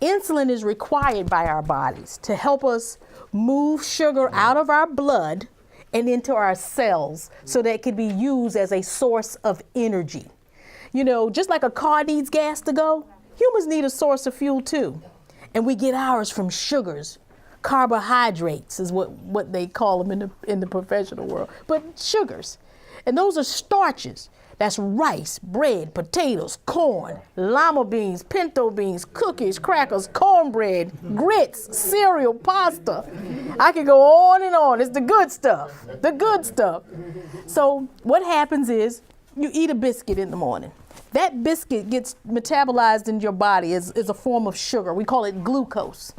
Insulin is required by our bodies to help us move sugar out of our blood and into our cells so that it can be used as a source of energy. You know, just like a car needs gas to go, humans need a source of fuel too. And we get ours from sugars. Carbohydrates is what they call them in the professional world, but sugars. And those are starches. That's rice, bread, potatoes, corn, lima beans, pinto beans, cookies, crackers, cornbread, grits, cereal, pasta. I could go on and on. It's the good stuff, the good stuff. So what happens is you eat a biscuit in the morning. That biscuit gets metabolized in your body as a form of sugar. We call it glucose.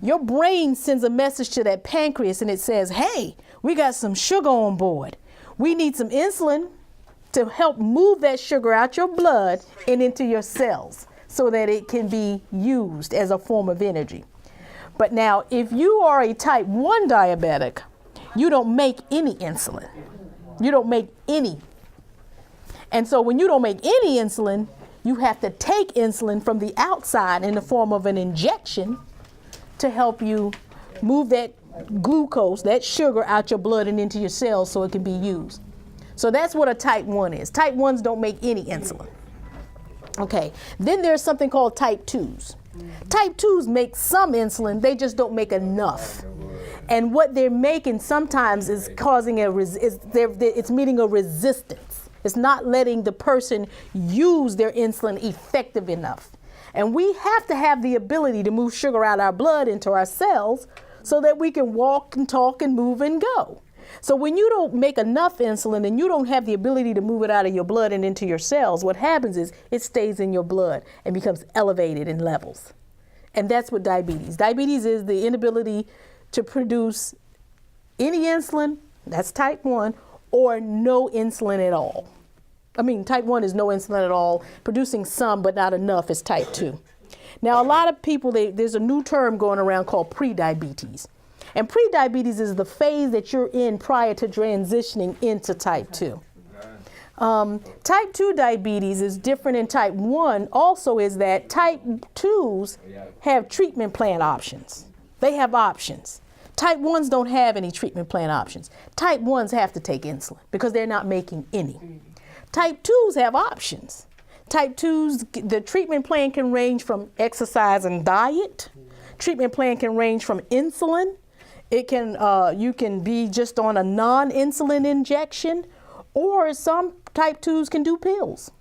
Your brain sends a message to that pancreas and it says, hey, we got some sugar on board. We need some insulin to help move that sugar out your blood and into your cells so that it can be used as a form of energy. But now, if you are a type 1 diabetic, you don't make any insulin. You don't make any. And so when you don't make any insulin, you have to take insulin from the outside in the form of an injection to help you move that glucose, that sugar out your blood and into your cells so it can be used. So that's what a type 1 is. Type 1s don't make any insulin. Okay, then there's something called type 2s. Type 2s make some insulin, they just don't make enough. And what they're making sometimes is causing it's meeting a resistance. It's not letting the person use their insulin effective enough. And we have to have the ability to move sugar out of our blood into our cells so that we can walk and talk and move and go. So when you don't make enough insulin and you don't have the ability to move it out of your blood and into your cells, what happens is it stays in your blood and becomes elevated in levels. And that's what diabetes. Diabetes is the inability to produce any insulin, that's type 1, or no insulin at all. I mean, type 1 is no insulin at all. Producing some, but not enough is type 2. Now, a lot of people, there's a new term going around called prediabetes. And prediabetes is the phase that you're in prior to transitioning into type 2. Type 2 diabetes is different in type 1 also is that type 2s have treatment plan options. They have options. Type 1s don't have any treatment plan options. Type 1s have to take insulin because they're not making any. Type 2s have options. Type 2s, the treatment plan can range from exercise and diet. Treatment plan can range from insulin. It can, you can be just on a non-insulin injection, or some type 2s can do pills,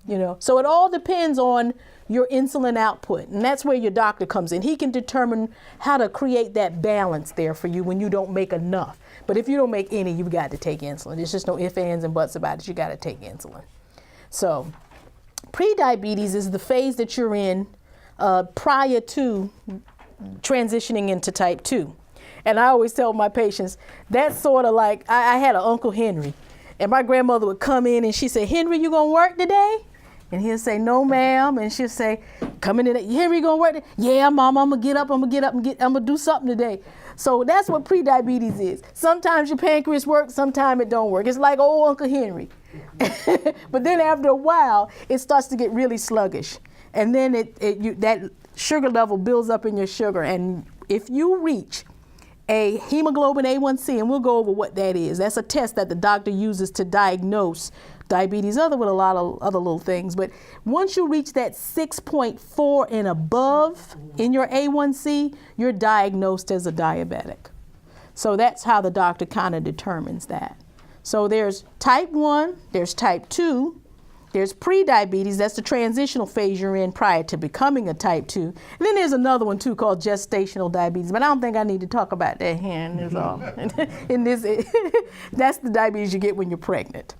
you know. So it all depends on your insulin output, and that's where your doctor comes in. He can determine how to create that balance there for you when you don't make enough. But if you don't make any, you've got to take insulin. There's just no ifs, ands, and buts about it. You got to take insulin. So prediabetes is the phase that you're in prior to transitioning into type 2. And I always tell my patients, that's sort of like, I had an Uncle Henry, and my grandmother would come in and she said, Henry, you gonna work today? And he'll say, no, ma'am. And she'll say, coming in, Henry, you gonna work today? Yeah, mom, I'm gonna get up, I'm gonna do something today. So that's what prediabetes is. Sometimes your pancreas works, sometimes it don't work. It's like old Uncle Henry. But then after a while, it starts to get really sluggish. And then that sugar level builds up in your sugar. And if you reach a hemoglobin A1C, and we'll go over what that is. That's a test that the doctor uses to diagnose diabetes, other with a lot of other little things. But once you reach that 6.4 and above in your A1C, you're diagnosed as a diabetic. So that's how the doctor kind of determines that. So there's type 1, there's type 2, there's prediabetes, that's the transitional phase you're in prior to becoming a type 2. And then there's another one too called gestational diabetes, but I don't think I need to talk about that here in this. That's the diabetes you get when you're pregnant.